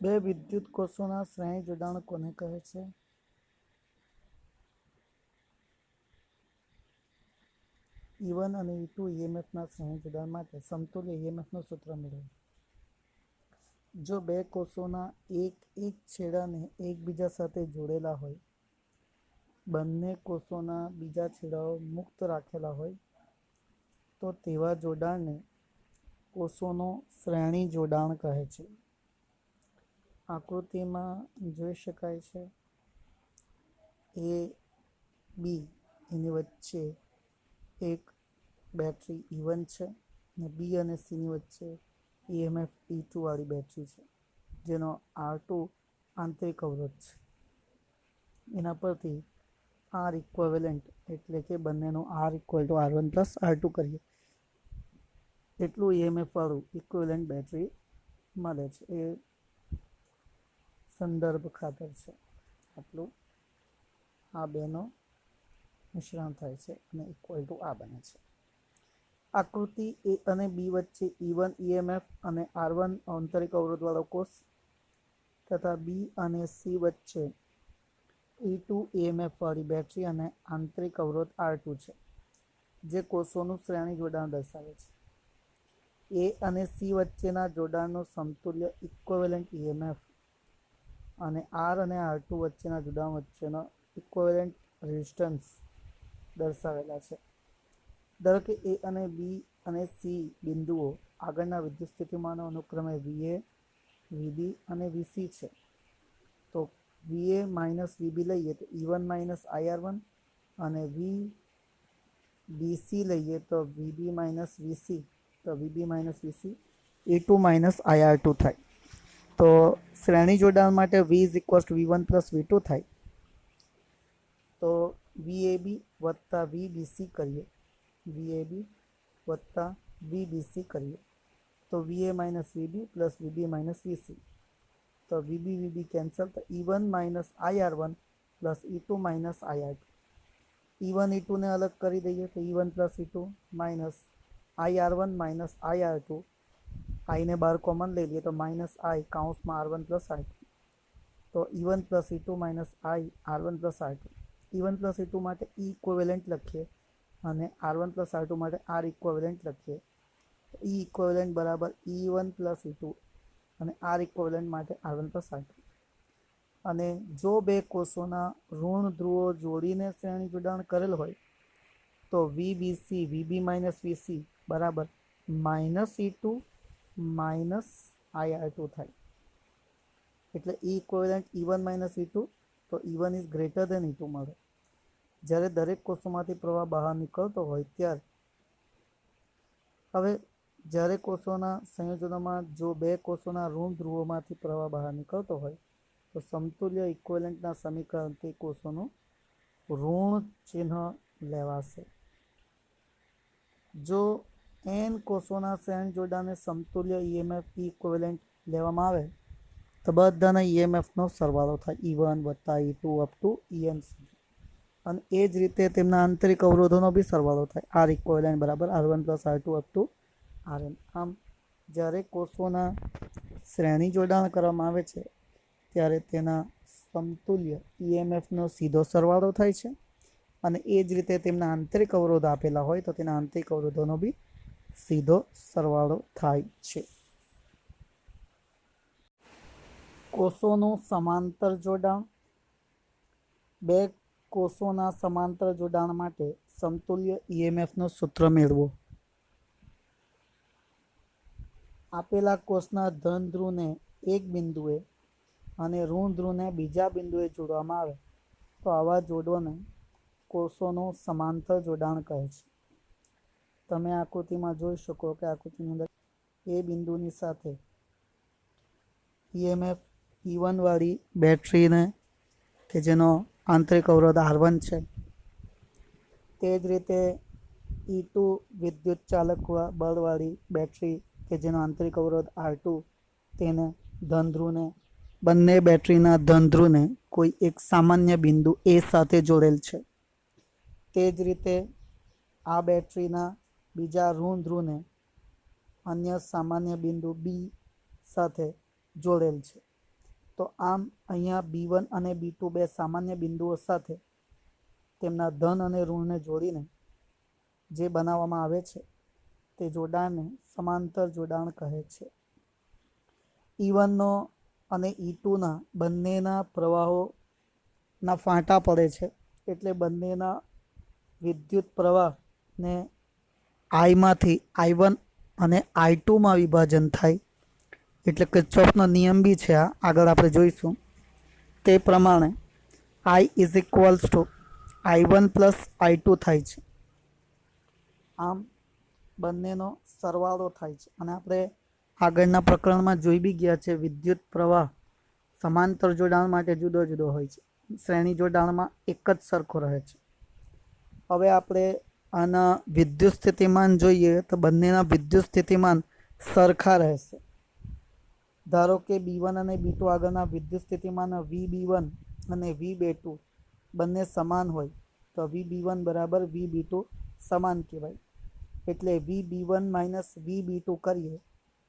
બે વિદ્યુત કોષોના શ્રેણી જોડાણ કોને કહે છે? E1 અને E2 EMFના શ્રેણી જોડાણ માટે સમતુલ્ય EMFનું સૂત્ર મેળવો. જો બે કોષોના એક છેડાને એકબીજા સાથે જોડેલા હોય, બંને કોષોના બીજા છેડાઓ મુક્ત રાખેલા હોય, તો તેવા જોડાણને કોષોનું શ્રેણી જોડાણ કહે છે. આકૃતિમાં જોઈ શકાય છે એ બી એની વચ્ચે એક બેટરી E1 છે અને બી અને સીની વચ્ચે EMF E2 વાળી બેટરી છે, જેનો R2 આંતરિક અવરોધ છે. એના પરથી R ઇક્વિવેલન્ટ એટલે કે બંનેનું R = R1 + R2 કરીએ એટલું EMF વાળું ઇક્વિવેલન્ટ બેટરી મળે છે. એ સંદર્ભ ખાતર છે. આટલું આ બેનો મિશ્રણ થાય છે અને = આ બને છે. આકૃતિ એ અને બી વચ્ચે E1 EMF અને R1 આંતરિક અવરોધવાળો કોષ તથા બી અને સી વચ્ચે E2 EMF વાળી બેટરી અને આંતરિક અવરોધ R2 છે, જે કોષોનું શ્રેણી જોડાણ દર્શાવે છે. એ અને સી વચ્ચેના જોડાણનું સમતુલ્ય ઇક્વિવેલન્ટ EMF અને R અને R2 વચ્ચેના જોડાણ વચ્ચેનો ઇક્વિવેલન્ટ રેઝિસ્ટન્સ દર્શાવેલા છે. ધારો કે એ અને બી અને સી બિંદુઓ આગળના વિદ્યુત સ્થિતિમાનો અનુક્રમે VA, VB અને VC છે. તો VA - VB લઈએ તો E1 - IR1 અને VBC લઈએ તો VB - VC, તો VB - VC E2 - IR2 થાય. તો શ્રેણી જોડાણ માટે V = V1 + V2 થાય. તો VAB + VBC કરીએ, VAB + VBC કરીએ તો VA - VB + VB - VC, તો VB VB કેન્સલ, તો E1 - IR1 + E2 - IR2. E1 E2 ને અલગ કરી દઈએ તો E1 + E2 -IR1 - IR2, I ને બહાર કોમન લઈ લઈએ તો -I R1 + R2, તો E1 + E2 - I R1 + R2. E1 + E2 માટે E ઇક્વિવેલન્ટ લખીએ અને R1 + R2 માટે R ઇક્વિવેલન્ટ લખીએ. E ઇક્વિવેલન્ટ બરાબર E1 + E2 અને R ઇક્વિવેલન્ટ માટે R1 + R2. અને જો બે કોષોના ઋણ ધ્રુવો જોડીને શ્રેણી જોડાણ કરેલ હોય તો VBC VB - VC બરાબર -E2 - IR2 થાય. એટલે E ઇક્વિવેલન્ટ E1 - E2, તો E1 = E2 મળે. જ્યારે દરેક કોષોમાંથી પ્રવાહ બહાર નીકળતો હોય ત્યારે હવે જ્યારે કોષોના સંયોજનોમાં જો બે કોષોના ઋણ ધ્રુવોમાંથી પ્રવાહ બહાર નીકળતો હોય તો સમતુલ્ય ઇક્વિવેલન્ટના સમીકરણથી કોષોનું ઋણ ચિહ્ન લેવાશે. જો n કોષોના શ્રેણી જોડાણને સમતુલ્ય EMF E ઇક્વિવેલન્ટ લેવામાં આવે તો બધાના EMFનો સરવાળો થાય, E1 + E2 * En સુધી. અને એ જ રીતે તેમના આંતરિક અવરોધોનો બી સરવાળો થાય, R ઇક્વિવેલન્ટ બરાબર R1 + R2 * Rn. આમ જ્યારે કોષોના શ્રેણી જોડાણ કરવામાં આવે છે ત્યારે તેના સમતુલ્ય EMFનો સીધો સરવાળો થાય છે. અને એ જ રીતે તેમના આંતરિક અવરોધ આપેલા હોય તો તેના આંતરિક અવરોધોનો બી સીધો સરવાળો થાય છે. કોષોનું સમાંતર જોડાણ. બે કોષોના સમાંતર જોડાણ માટે સમતુલ્ય EMFનું સૂત્ર મેળવો. આપેલા કોષના ધન ધ્રુવને એક બિંદુએ અને ઋણ ધ્રુવને બીજા બિંદુએ જોડવામાં આવે તો આવા જોડોને કોષોનું સમાંતર જોડાણ કહે છે. તમે આકૃતિમાં જોઈ શકો કે આકૃતિની અંદર એ બિંદુની સાથે EMF E1 વાળી બેટરીને કે જેનો આંતરિક અવરોધ R1 છે, તે જ રીતે E2 વિદ્યુત ચાલક બળવાળી બેટરી કે જેનો આંતરિક અવરોધ R2, તેને ધનધ્રુવને બંને બેટરીના ધનધ્રુવને કોઈ એક સામાન્ય બિંદુ A સાથે જોડેલ છે. તે જ રીતે આ બેટરીના બીજા ઋણ ધ્રુવને અન્ય સામાન્ય બિંદુ B સાથે જોડેલ છે. તો આમ અહીંયા B1 અને B2 બે સામાન્ય બિંદુઓ સાથે તેમના ધન અને ઋણને જોડીને જે બનાવવામાં આવે છે તે જોડાણને સમાંતર જોડાણ કહે છે. E1નો અને E2ના બંનેના પ્રવાહોના ફાંટા પડે છે, એટલે બંનેના વિદ્યુત પ્રવાહને આઈમાંથી I1 અને I2માં વિભાજન થાય. એટલે કિર્ચોફનો નિયમ બી છે, આ આગળ આપણે જોઈશું. તે પ્રમાણે I is equals to I1 plus I2 થાય છે. આમ બંનેનો સરવાળો થાય છે. અને આપણે આગળના પ્રકરણમાં જોઈ બી ગયા છે, વિદ્યુત પ્રવાહ સમાંતર જોડાણ માટે જુદો જુદો હોય છે, શ્રેણી જોડાણમાં એક જ સરખો રહે છે. હવે આપણે આના વિદ્યુત સ્થિતિમાન જોઈએ તો બંનેના વિદ્યુત સ્થિતિમાન સરખા રહેશે. ધારો કે B1 અને B2 આગળના વિદ્યુત સ્થિતિમાન VB1 અને VB2 બંને સમાન હોય તો VB1 બરાબર VB2 સમાન કહેવાય. એટલે VB1 માઇનસ VB2 કરીએ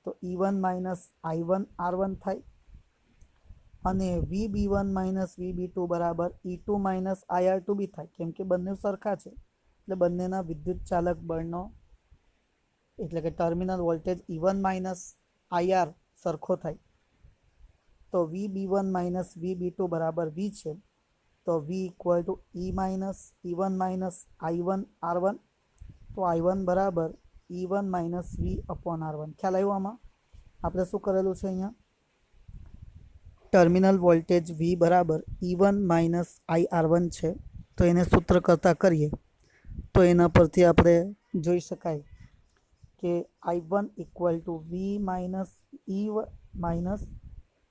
તો E1 માઇનસ I1 R1 થાય, અને VB1 માઇનસ VB2 બરાબર E2 માઇનસ IR2 બી થાય, કેમ કે બંને સરખા છે. એટલે બંનેના વિદ્યુત ચાલક બળનો એટલે કે terminal voltage E1 minus IR સરખો થાય. તો VB1 માઇનસ VB2 બરાબર V છે, તો V equal to E minus E1 minus I1 R1. તો I1 બરાબર E1 minus V upon R1. ખ્યાલ આવ્યો? આમાં આપણે શું કરેલું છે? અહીંયા ટર્મિનલ વોલ્ટેજ V બરાબર E1 માઇનસ IR1 છે. તો એને સૂત્ર કરતા કરીએ તો એના પરથી આપણે જોઈ શકાય કે I1 equal to V minus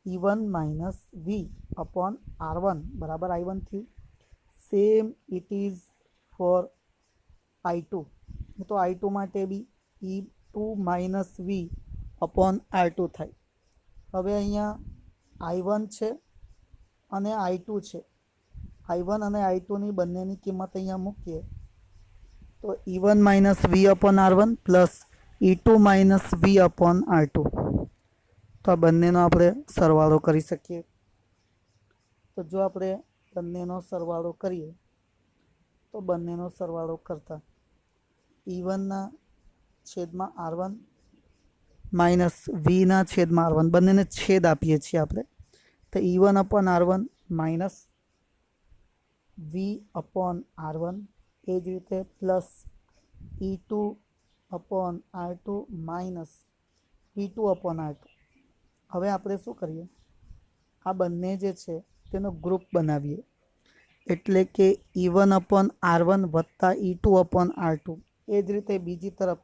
E1 minus V upon R1 બરાબર I1 થયું. Same it is for I2. તો I2 માટે બી E2 minus V upon R2 થાય. હવે અહીંયા I1 છે અને I2 છે. I1 અને I2ની બંનેની કિંમત અહીંયા મૂકીએ તો E1 minus V upon R1 plus E2 minus V upon R2. તો આ બંનેનો આપણે સરવાળો કરી શકીએ. તો જો આપણે બંનેનો સરવાળો કરીએ તો બંનેનો સરવાળો કરતા E1ના છેદમાં R1 માઇનસ Vના છેદમાં R1 બંનેને છેદ આપીએ છીએ આપણે, તો E1 upon R1 minus V upon R1, એ જ રીતે plus E2 upon R2 minus V2 upon R2. હવે આપણે શું કરીએ? આ બંને જે છે તેનો ગ્રુપ બનાવીએ. એટલે કે E1 અપોન R1 વત્તા E2 અપોન R2. એ જ રીતે બીજી તરફ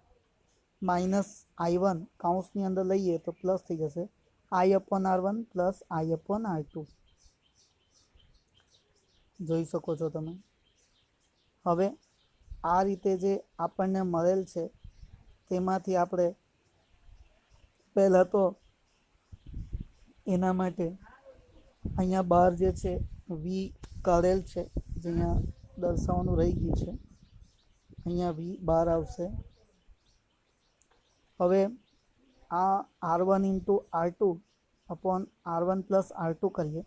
માઇનસ I1 કાઉન્સની અંદર લઈએ તો પ્લસ થઈ જશે I upon R1 plus I upon R2. જોઈ શકો છો તમે. હવે આ રીતે જે આપણને મળેલ છે તેમાંથી આપણે પહેલાં તો એના માટે અહીંયા બહાર જે છે V કરેલ છે, જે અહીંયા દર્શાવવાનું રહી ગયું છે, અહીંયા V બહાર આવશે. હવે આ R1 into R2 upon R1 plus R2 કરીએ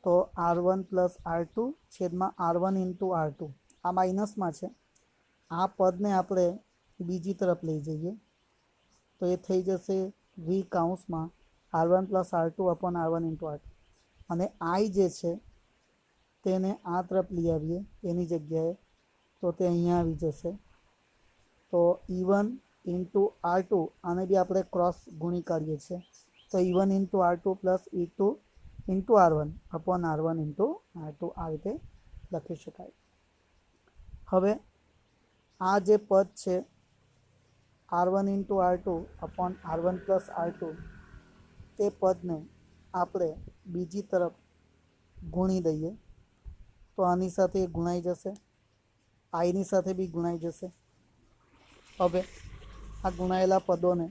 તો R1 પ્લસ R2 છેદમાં R1 ઇન્ટુ R2. આ માઇનસમાં છે. આ પદને આપણે બીજી તરફ લઈ જઈએ તો એ થઈ જશે V કાઉન્સમાં R1 plus R2 upon R1 into R2. અને I જે છે તેને આ તરફ લઈ આવીએ એની જગ્યાએ તો તે અહીંયા આવી જશે. તો E1 ઇન્ટુ R2 આને બી આપણે ક્રોસ ગુણી કાઢીએ છીએ તો E1 into R2 plus E2 into R1 upon R1 into R2 આ રીતે લખી શકાય. હવે આ જે પદ છે R1 into R2 upon R1 plus R2, તે પદને આપણે બીજી તરફ ગુણી દઈએ તો આની સાથે ગુણાઈ જશે, આઈની સાથે બી ગુણાઈ જશે. હવે આ ગુણાયેલા પદોને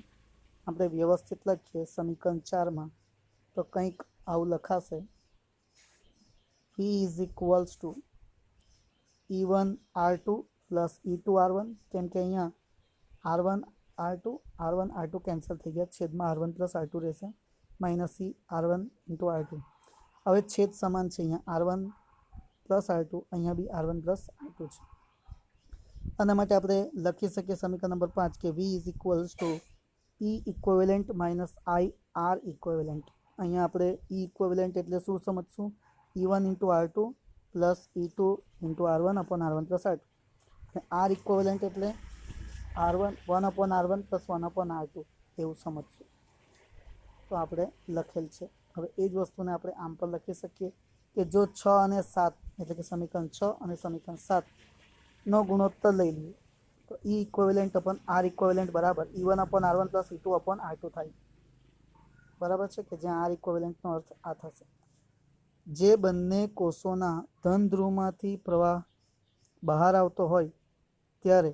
આપણે વ્યવસ્થિત લખીએ સમીકરણ 4માં તો કંઈક આવું લખાશે. V is equals to E1 R2 plus E2 R1, કેમ કે અહીંયા R1 R2 કેન્સલ થઈ ગયા, છેદમાં R1 પ્લસ R2 રહેશે. Minus C R1 into R2. હવે છેદ સમાન છે, અહીંયા R1 પ્લસ R2, અહીંયા બી R1 પ્લસ R2 છે. આના માટે આપણે લખી શકીએ સમીકરણ નંબર 5 કે V is equals to E equivalent minus I R equivalent. અહીંયા આપણે E ઇક્વિવેલન્ટ એટલે શું સમજશું? E1 into R2 plus E2 into R1 upon R1 plus R2. અને R ઇક્વિવેલન્ટ એટલે R1 1 upon R1 plus 1 upon R2 એવું સમજશું. તો આપણે લખેલ છે. હવે એ જ વસ્તુને આપણે આમ પણ લખી શકીએ કે જો 6 અને 7 એટલે કે સમીકરણ 6 અને સમીકરણ 7નો ગુણોત્તર લઈ લઈએ તો E equivalent upon R equivalent બરાબર E1 upon R1 plus E2 upon R2 થાય. બરાબર છે કે જ્યાં R ઇક્વિવેલન્ટનો અર્થ આ થશે. જે બંને કોષોના ધન ધ્રુવમાંથી પ્રવાહ બહાર આવતો હોય ત્યારે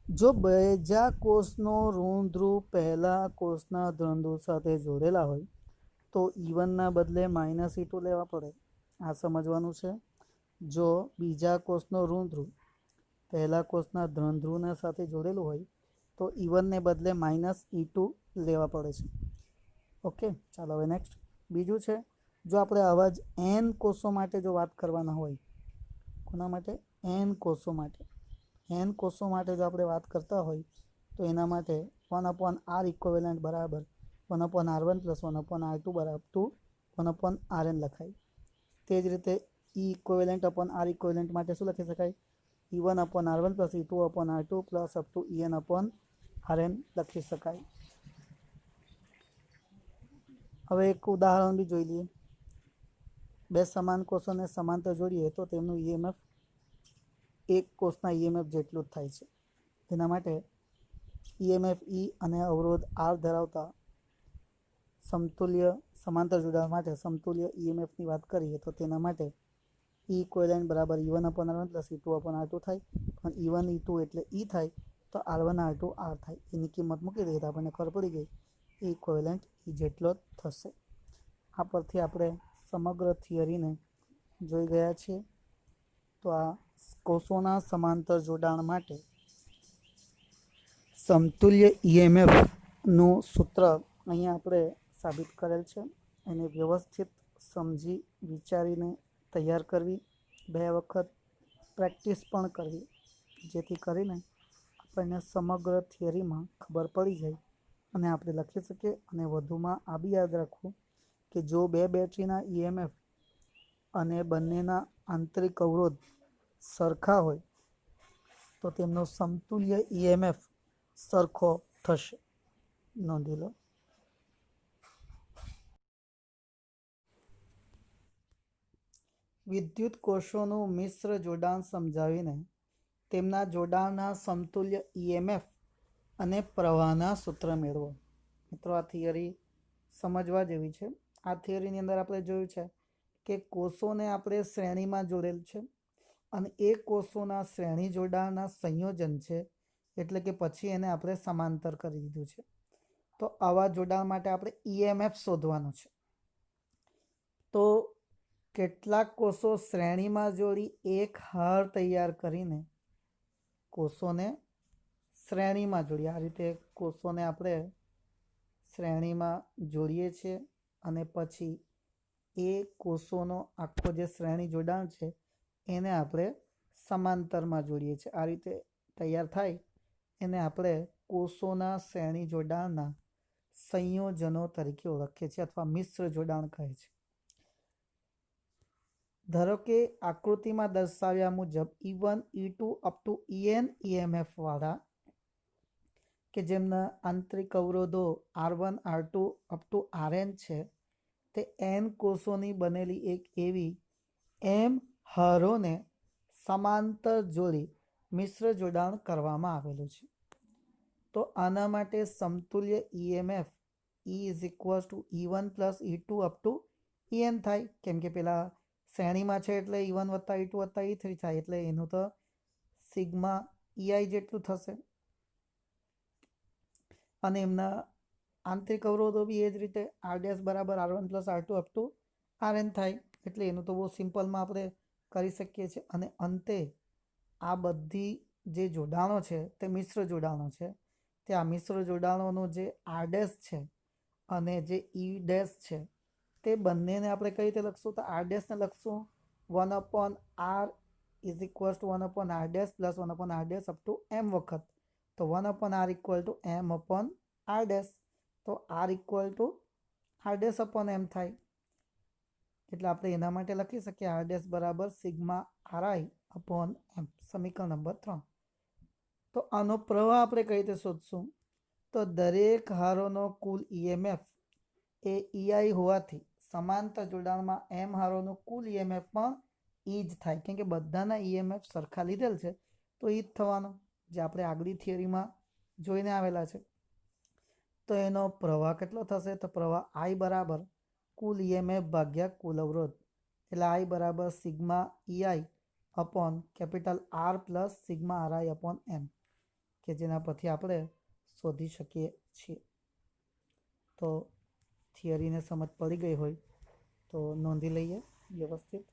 જો બીજા કોષનો ઋણ ધ્રુવ પહેલા કોષના ધન ધ્રુવ સાથે જોડેલા હોય તો E1ના બદલે માઇનસ E2 લેવા પડે. આ સમજવાનું છે. જો બીજા કોષનો ઋણ ધ્રુવ પહેલા કોષના ધન ધ્રુવના સાથે જોડેલું હોય તો E1ને બદલે માઇનસ E2 લેવા પડે છે. ઓકે, ચાલો હવે નેક્સ્ટ. બીજું છે, જો આપણે આવા જ n કોષો માટે જો વાત કરવાના હોય, કોના માટે? n કોષો માટે. n કોષો માટે જો આપણે વાત કરતા હોય તો એના માટે 1 અપોન R ઇક્વિવેલન્ટ બરાબર 1 upon R1 plus 1 upon R2 બરાબર 1 અપોન Rn લખાય. તે જ રીતે E equivalent upon R equivalent માટે શું લખી શકાય? E1 upon R1 plus E2 upon R2 plus up to En upon Rn લખી શકાય. હવે એક ઉદાહરણ બી જોઈ લઈએ. બે સમાન કોષોને સમાંતર જોડીએ તો તેમનું EMF એક કોષના EMF જેટલું જ થાય છે. એના માટે EMF E અને અવરોધ R ધરાવતા સમતુલ્ય સમાંતર જોડાણ માટે સમતુલ્ય EMFની વાત કરીએ તો તેના માટે E ઇક્વિવેલન્ટ બરાબર E1 upon R1 plus E2 upon R2 થાય. પણ E1 E2 એટલે E થાય તો R1 R2 R થાય. એની કિંમત મૂકી દઈએ તો આપણને ખબર પડી ગઈ E ઇક્વિવેલન્ટ E જેટલો જ થશે. આ પરથી આપણે સમગ્ર થિયરીને જોઈ ગયા છીએ. તો આ કોષોના સમાંતર જોડાણ માટે સમતુલ્ય EMFનું સૂત્ર અહીંયા આપણે સાબિત કરેલ છે. એને વ્યવસ્થિત સમજી વિચારીને તૈયાર કરવી, 2 વખત પ્રેક્ટિસ પણ કરવી, જેથી કરીને આપણને સમગ્ર થિયરીમાં ખબર પડી જાય અને આપણે લખી શકીએ. અને વધુમાં આ બી યાદ રાખવું કે જો બે બેટરીના EMF અને બંનેના આંતરિક અવરોધ સરખા હોય તો તેમનો સમતુલ્ય EMF સરખો થશે. નોંધી લો. વિદ્યુત કોષોનું મિશ્ર જોડાણ સમજાવીને તેમના જોડાણના સમતુલ્ય EMF અને પ્રવાહના સૂત્ર મેળવો. મિત્રો, આ થિયરી સમજવા જેવી છે. આ થિયરીની અંદર આપણે જોયું છે કે કોષોને આપણે શ્રેણીમાં જોડેલ છે અને એ કોષોના શ્રેણી જોડાણના સંયોજન છે, એટલે કે પછી એને આપણે સમાંતર કરી દીધું છે. તો આવા જોડાણ માટે આપણે EMF શોધવાનું છે. તો કેટલાક કોષો શ્રેણીમાં જોડી એક હાર તૈયાર કરીને કોષોને શ્રેણીમાં જોડીએ. આ રીતે કોષોને આપણે શ્રેણીમાં જોડીએ છીએ અને પછી એ કોષોનો આખો જે શ્રેણી જોડાણ છે એને આપણે સમાંતરમાં જોડીએ છીએ. આ રીતે તૈયાર થાય એને આપણે કોષોના શ્રેણી જોડાણના સંયોજનો તરીકે ઓળખીએ છીએ અથવા મિશ્ર જોડાણ કહે છે. ધારો કે આકૃતિમાં દર્શાવ્યા મુજબ E1 E2 up to En EMF વાળા કે જેમના આંતરિક અવરોધો R1 R2 up to Rn છે તે n કોષોની બનેલી એક એવી m હારોને સમાંતર જોડી મિશ્ર જોડાણ કરવામાં આવેલું છે. તો આના માટે સમતુલ્ય EMF E is equals to E1 plus E2 up to En થાય. કેમ કે પેલા શ્રેણીમાં છે એટલે E1 વત્તા E2 વત્તા E3 થાય, એટલે એનું તો સિગ્મા EI જેટલું થશે. અને એમના આંતરિક અવરોધો બી એ જ રીતે R' બરાબર R1 plus R2 up to Rn થાય, એટલે એનું તો બહુ સિમ્પલમાં આપણે કરી શકીએ છીએ. અને અંતે આ બધી જે જોડાણો છે તે મિશ્ર જોડાણો છે, કે આ મિશ્ર જોડાણોનું જે આર ડેશ છે અને જે ઈ ડેશ છે તે બંનેને આપણે કઈ રીતે લખશું? તો આર ડેશને લખશું 1/r is equals to 1/r dash plus 1/r dash up to m વખત. તો 1/r equal to m/r dash. તો r equal to r dash upon m થાય. એટલે આપણે એના માટે લખી શકીએ આર ડેશ બરાબર સિગ્મા RI અપોન m. સમીકરણ નંબર 3. તો આનો પ્રવાહ આપણે કઈ રીતે શોધશું? તો દરેક હારોનો કુલ EMF એ EI હોવાથી સમાંતર જોડાણમાં m હારોનો કુલ EMF પણ E જ થાય. કેમ કે બધાના EMF સરખા લીધેલ છે તો E જ થવાનો, જે આપણે આગલી થિયરીમાં જોઈને આવેલા છે. તો એનો પ્રવાહ કેટલો થશે? તો પ્રવાહ I બરાબર કુલ EMF ભાગ્યા કુલ અવરોધ. એટલે I બરાબર sigma EI upon capital R plus sigma RI upon M, કે જેના પરથી આપણે શોધી શકીએ છીએ. તો થિયરીને સમજ પડી ગઈ હોય તો નોંધી લઈએ વ્યવસ્થિત.